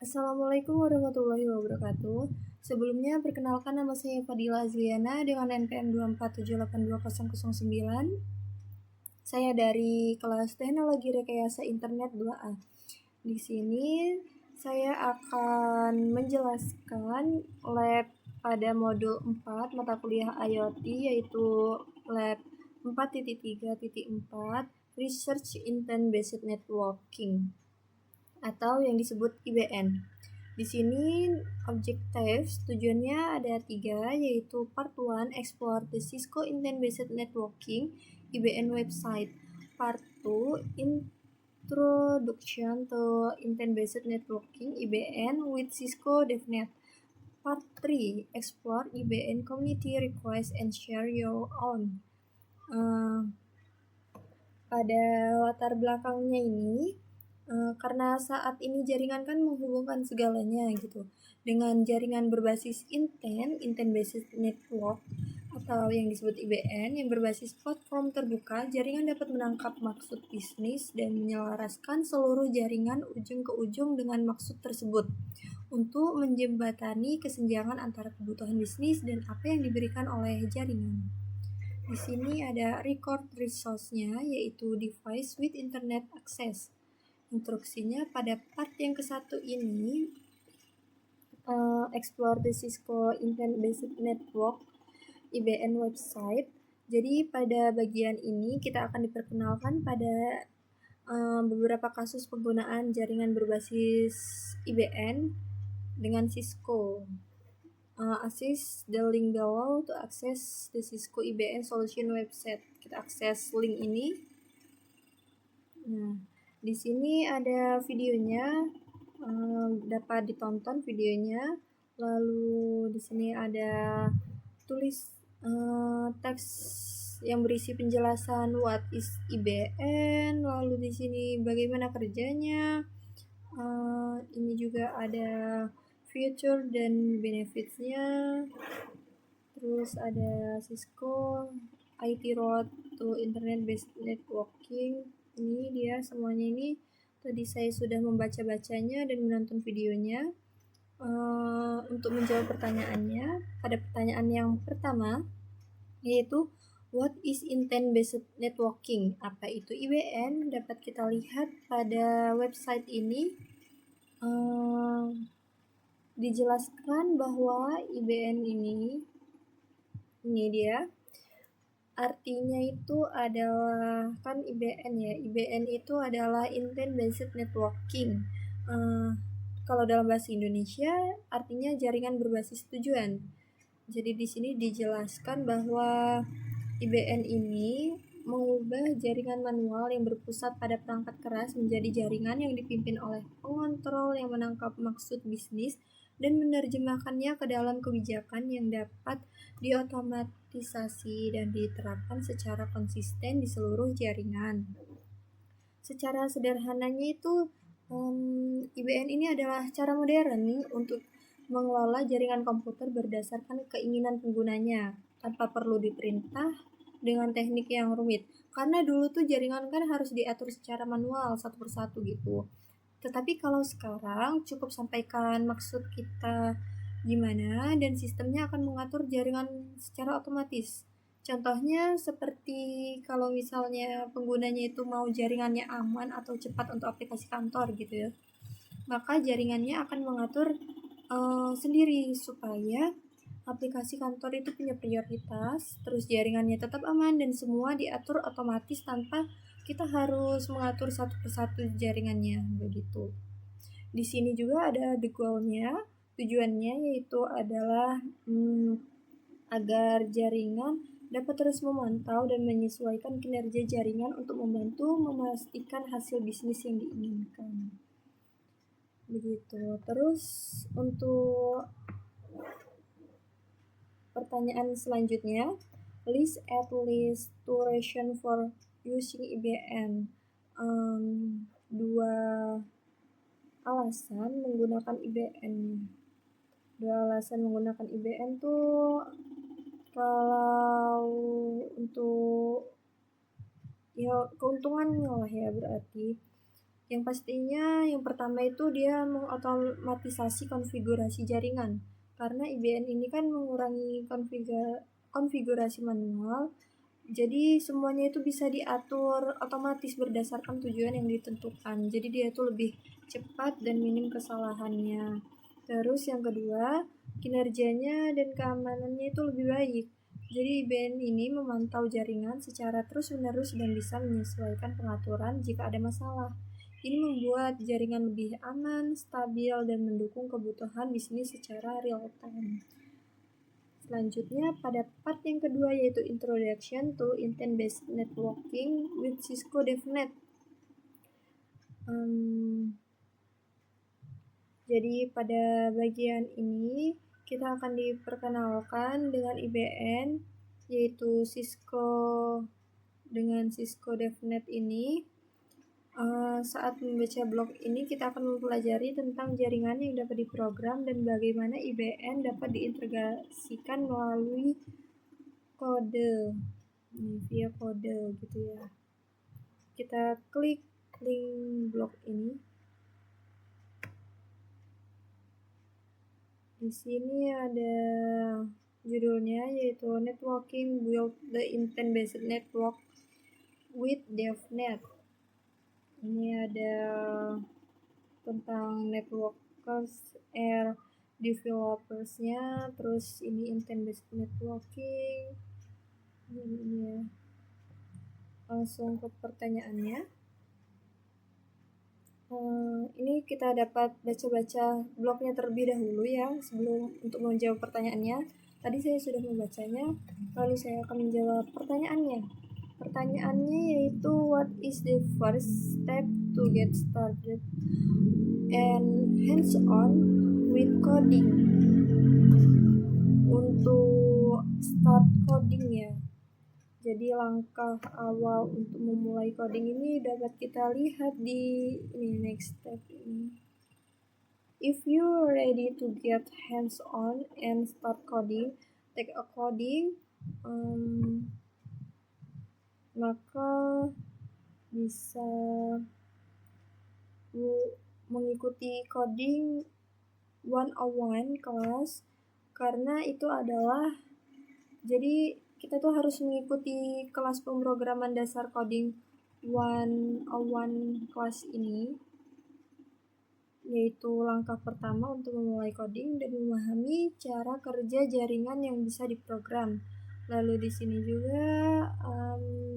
Assalamualaikum warahmatullahi wabarakatuh. Sebelumnya, perkenalkan nama saya Fadila Azliana dengan NPM 247822009. Saya dari kelas Teknologi Rekayasa Internet 2A. Di sini saya akan menjelaskan lab pada modul 4 mata kuliah IoT, yaitu lab 4.3.4 Research Intent Based Networking atau yang disebut IBN. Di sini objektif tujuannya ada 3, yaitu part 1 explore the Cisco Intent Based Networking IBN website, part 2 introduction to Intent Based Networking IBN with Cisco DevNet, part 3 explore IBN community request and share your own. Pada latar belakangnya ini, karena saat ini jaringan kan menghubungkan segalanya gitu. Dengan jaringan berbasis intent based network atau yang disebut IBN yang berbasis platform terbuka, jaringan dapat menangkap maksud bisnis dan menyelaraskan seluruh jaringan ujung ke ujung dengan maksud tersebut untuk menjembatani kesenjangan antara kebutuhan bisnis dan apa yang diberikan oleh jaringan. Di sini ada record resource-nya, yaitu device with internet access. Instruksinya pada part yang ke-1 ini, explore the Cisco Intent Based Network IBN website. Jadi pada bagian ini kita akan diperkenalkan pada beberapa kasus penggunaan jaringan berbasis IBN dengan Cisco. Assist the link below to access the Cisco IBN Solution website. Kita akses link ini. Nah, di sini ada videonya, dapat ditonton videonya. Lalu di sini ada tulis teks yang berisi penjelasan what is IBN. Lalu di sini bagaimana kerjanya. Ini juga ada feature dan benefits-nya. Terus ada Cisco IT Road to Internet Based Networking. Ini dia semuanya ini. Tadi saya sudah membaca-bacanya dan menonton videonya. Untuk menjawab pertanyaannya, pada pertanyaan yang pertama, yaitu what is intent based networking? Apa itu IBN? Dapat kita lihat pada website ini. Dijelaskan bahwa IBN ini dia artinya itu adalah, kan IBN ya, IBN itu adalah Intent Based Networking. Kalau dalam bahasa Indonesia artinya jaringan berbasis tujuan. Jadi di sini dijelaskan bahwa IBN ini mengubah jaringan manual yang berpusat pada perangkat keras menjadi jaringan yang dipimpin oleh pengontrol yang menangkap maksud bisnis dan menerjemahkannya ke dalam kebijakan yang dapat diotomatisasi dan diterapkan secara konsisten di seluruh jaringan. Secara sederhananya itu, IBN ini adalah cara modern untuk mengelola jaringan komputer berdasarkan keinginan penggunanya tanpa perlu diperintah dengan teknik yang rumit. Karena dulu tuh jaringan kan harus diatur secara manual satu persatu gitu. Tetapi kalau sekarang cukup sampaikan maksud kita gimana dan sistemnya akan mengatur jaringan secara otomatis. Contohnya seperti kalau misalnya penggunanya itu mau jaringannya aman atau cepat untuk aplikasi kantor gitu ya. Maka jaringannya akan mengatur sendiri supaya aplikasi kantor itu punya prioritas, terus jaringannya tetap aman dan semua diatur otomatis tanpa kita harus mengatur satu persatu jaringannya begitu. Di sini juga ada the goal-nya, tujuannya yaitu adalah agar jaringan dapat terus memantau dan menyesuaikan kinerja jaringan untuk membantu memastikan hasil bisnis yang diinginkan. Begitu. Terus untuk pertanyaan selanjutnya, list at least two reason for using IBN. Dua alasan menggunakan IBN. Dua alasan menggunakan IBN tuh, kalau untuk ya keuntungannya lah ya, berarti Yang pastinya yang pertama itu dia mengotomatisasi konfigurasi jaringan. Karena IBN ini kan mengurangi konfigurasi manual, jadi semuanya itu bisa diatur otomatis berdasarkan tujuan yang ditentukan. Jadi dia itu lebih cepat dan minim kesalahannya. Terus yang kedua, kinerjanya dan keamanannya itu lebih baik. Jadi IBN ini memantau jaringan secara terus-menerus dan bisa menyesuaikan pengaturan jika ada masalah. Ini membuat jaringan lebih aman, stabil, dan mendukung kebutuhan bisnis secara real time. Selanjutnya pada part yang kedua yaitu Introduction to Intent-Based Networking with Cisco DevNet. Jadi pada bagian ini kita akan diperkenalkan dengan IBN yaitu Cisco dengan Cisco DevNet ini. Saat membaca blog ini kita akan mempelajari tentang jaringan yang dapat diprogram dan bagaimana IBN dapat diintegrasikan melalui kode, via kode gitu ya. Kita klik link blog ini. Di sini ada judulnya yaitu Networking Build the Intent-Based Network with DevNet. Ini ada tentang networkers, developersnya, terus ini intent-based networking. Ini ya. Langsung ke pertanyaannya. Ini kita dapat baca-baca blognya terlebih dahulu ya sebelum untuk menjawab pertanyaannya. Tadi saya sudah membacanya, lalu saya akan menjawab pertanyaannya. Pertanyaannya yaitu what is the first step to get started and hands-on with coding? Untuk start coding ya. Jadi langkah awal untuk memulai coding ini dapat kita lihat di ini next step ini. If you're ready to get hands-on and start coding, take a coding, maka bisa mengikuti coding 101 kelas, karena itu adalah jadi kita tuh harus mengikuti kelas pemrograman dasar coding 101 kelas ini, yaitu langkah pertama untuk memulai coding dan memahami cara kerja jaringan yang bisa diprogram. Lalu di sini juga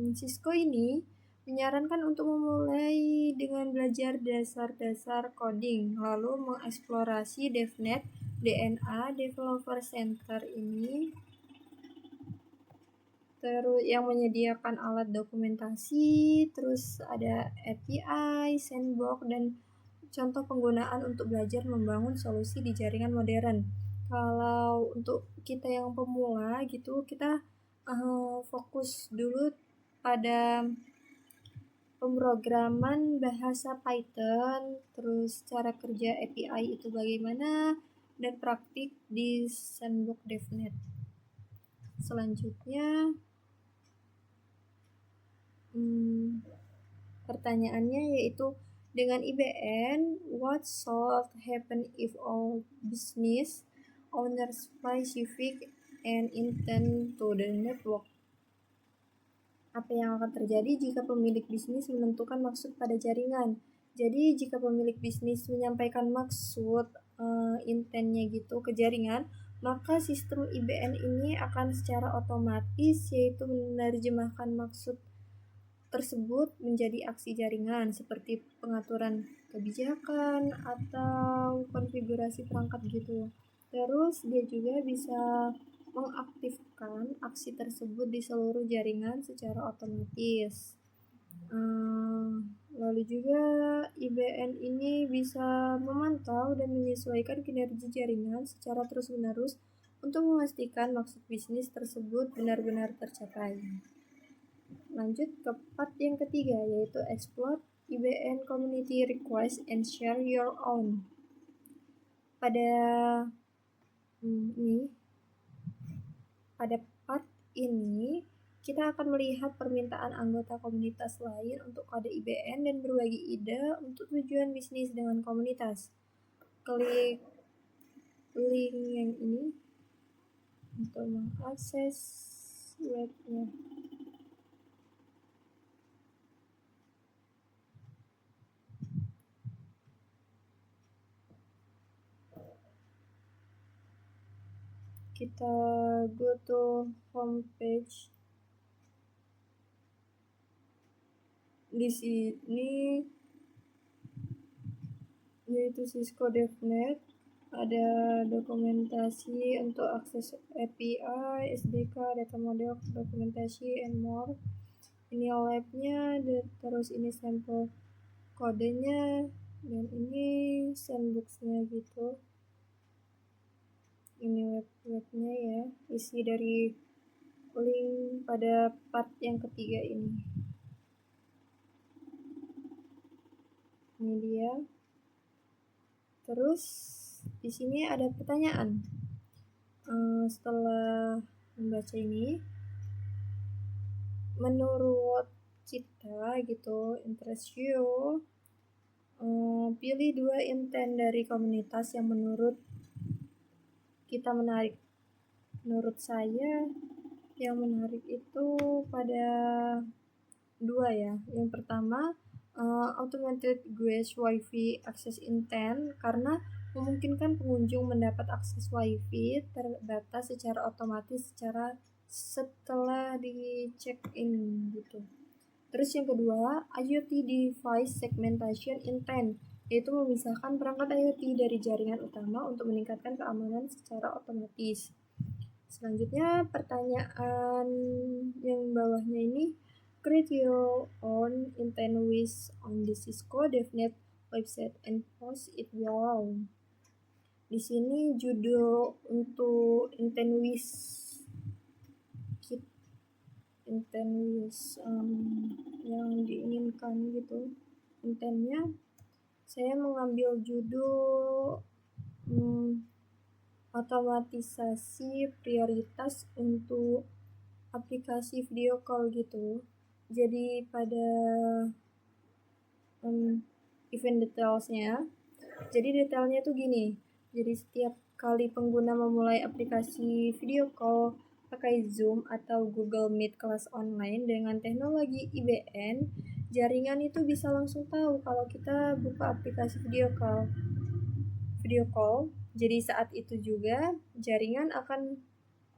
Cisco ini menyarankan untuk memulai dengan belajar dasar-dasar coding, lalu mengeksplorasi DevNet, DNA, Developer Center ini, terus yang menyediakan alat dokumentasi, terus ada API, sandbox, dan contoh penggunaan untuk belajar membangun solusi di jaringan modern. Kalau untuk kita yang pemula gitu, kita fokus dulu pada pemrograman bahasa Python, terus cara kerja API itu bagaimana, dan praktik di sandbox DevNet. Selanjutnya pertanyaannya yaitu dengan IBN, what should happen if all business owners specific and intend to the network? Apa yang akan terjadi jika pemilik bisnis menentukan maksud pada jaringan? Jadi jika pemilik bisnis menyampaikan maksud intentnya gitu ke jaringan, maka sistem IBN ini akan secara otomatis yaitu menerjemahkan maksud tersebut menjadi aksi jaringan seperti pengaturan kebijakan atau konfigurasi perangkat gitu. Terus dia juga bisa mengaktifkan aksi tersebut di seluruh jaringan secara otomatis. Lalu juga IBN ini bisa memantau dan menyesuaikan kinerja jaringan secara terus-menerus untuk memastikan maksud bisnis tersebut benar-benar tercapai. Lanjut ke part yang ketiga yaitu explore IBN community request and share your own. Pada part ini Kita akan melihat permintaan anggota komunitas lain untuk kode IBN dan berbagi ide untuk tujuan bisnis dengan komunitas. Klik link yang ini untuk mengakses webnya. Kita go to homepage. Di sini yaitu Cisco DevNet, ada dokumentasi untuk akses API, SDK, data model, dokumentasi, and more. Ini labnya, terus ini sampel kodenya, dan ini sandboxnya gitu. Ini webnya ya, isi dari link pada part yang ketiga ini. Ini dia. Terus di sini ada pertanyaan. Setelah membaca ini, menurut kita gitu, interest you, pilih 2 intent dari komunitas yang menurut kita menarik. Menurut saya yang menarik itu pada 2 ya. Yang pertama, automated guest wifi access intent, karena memungkinkan pengunjung mendapat akses wifi terbatas secara otomatis setelah di check-in gitu. Terus yang kedua, IoT device segmentation intent, yaitu memisahkan perangkat IoT dari jaringan utama untuk meningkatkan keamanan secara otomatis. Selanjutnya pertanyaan yang bawahnya ini, create your own intent wish on the Cisco DevNet website and post it below. Di sini judul untuk intent wish yang diinginkan gitu. Intentnya saya mengambil judul otomatisasi prioritas untuk aplikasi video call gitu. Jadi pada event detailsnya, jadi detailnya tuh gini. Jadi setiap kali pengguna memulai aplikasi video call pakai Zoom atau Google Meet kelas online dengan teknologi IBN, jaringan itu bisa langsung tahu kalau kita buka aplikasi video call. Jadi saat itu juga jaringan akan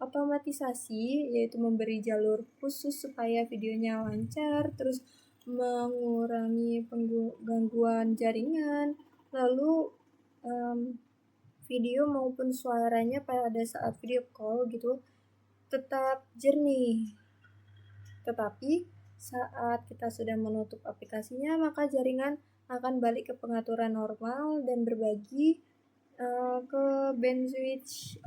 otomatisasi, yaitu memberi jalur khusus supaya videonya lancar, terus mengurangi gangguan jaringan, lalu video maupun suaranya pada saat video call gitu tetap jernih. Tetapi saat kita sudah menutup aplikasinya, maka jaringan akan balik ke pengaturan normal dan berbagi ke bandwidth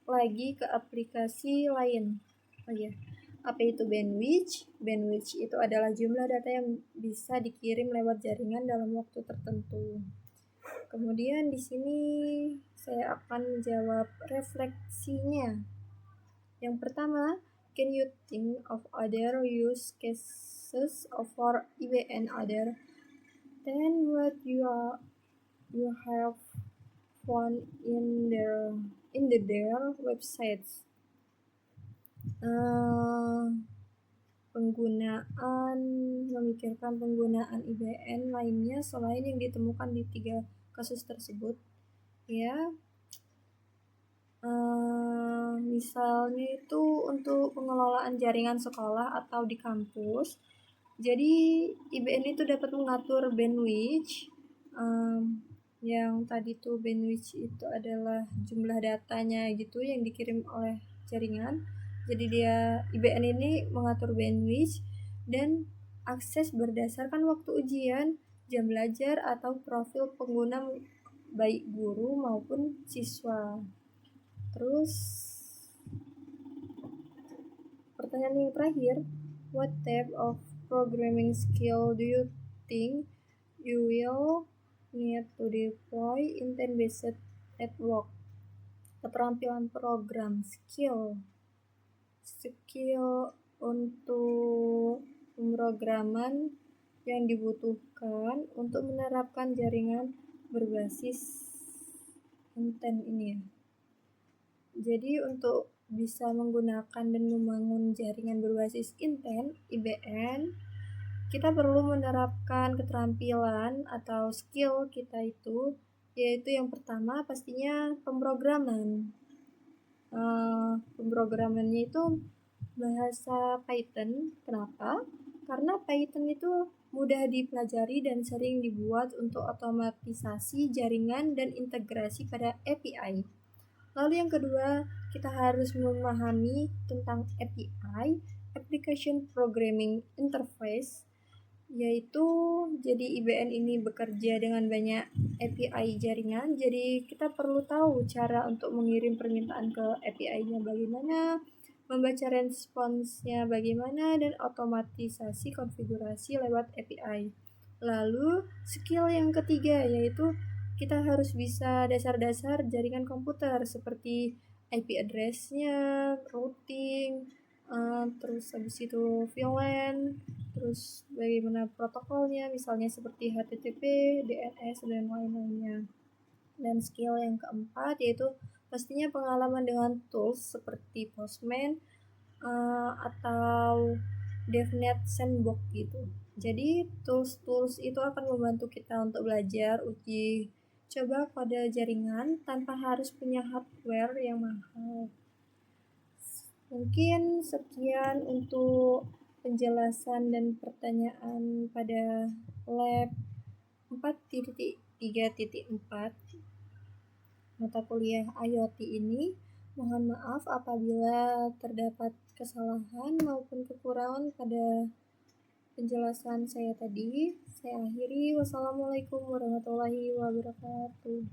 lagi ke aplikasi lain. Oh ya, apa itu bandwidth? Bandwidth itu adalah jumlah data yang bisa dikirim lewat jaringan dalam waktu tertentu. Kemudian di sini saya akan menjawab refleksinya. Yang pertama, can you think of other use cases for IBN other than what you have found in their websites? Memikirkan penggunaan IBN lainnya selain yang ditemukan di 3 kasus tersebut ya. Misalnya itu untuk pengelolaan jaringan sekolah atau di kampus. Jadi IBN itu dapat mengatur bandwidth. Yang tadi tuh bandwidth itu adalah jumlah datanya gitu yang dikirim oleh jaringan. Jadi IBN ini mengatur bandwidth dan akses berdasarkan waktu ujian, jam belajar, atau profil pengguna baik guru maupun siswa. Terus pertanyaan yang terakhir, what type of programming skill do you think you will need to deploy intent-based at work? Keterampilan program skill untuk pemrograman yang dibutuhkan untuk menerapkan jaringan berbasis intent ini ya. Jadi untuk bisa menggunakan dan membangun jaringan berbasis intent (IBN), kita perlu menerapkan keterampilan atau skill kita itu, yaitu yang pertama pastinya pemrograman. Pemrogramannya itu bahasa Python. Kenapa? Karena Python itu mudah dipelajari dan sering dibuat untuk otomatisasi jaringan dan integrasi pada API. Lalu yang kedua, kita harus memahami tentang API, Application Programming Interface, yaitu jadi IBN ini bekerja dengan banyak API jaringan, jadi kita perlu tahu cara untuk mengirim permintaan ke API-nya bagaimana, membaca responsnya bagaimana, dan otomatisasi konfigurasi lewat API. Lalu skill yang ketiga yaitu kita harus bisa dasar-dasar jaringan komputer seperti IP address-nya, routing, terus habis itu VLAN, terus bagaimana protokolnya, misalnya seperti HTTP, DNS, dan lain-lainnya. Dan skill yang keempat yaitu pastinya pengalaman dengan tools seperti Postman atau DevNet Sandbox gitu. Jadi tools itu akan membantu kita untuk belajar uji coba kode jaringan tanpa harus punya hardware yang mahal. Mungkin sekian untuk penjelasan dan pertanyaan pada lab 4.3.4 mata kuliah IoT ini. Mohon maaf apabila terdapat kesalahan maupun kekurangan pada penjelasan saya tadi. Saya akhiri. Wassalamualaikum warahmatullahi wabarakatuh.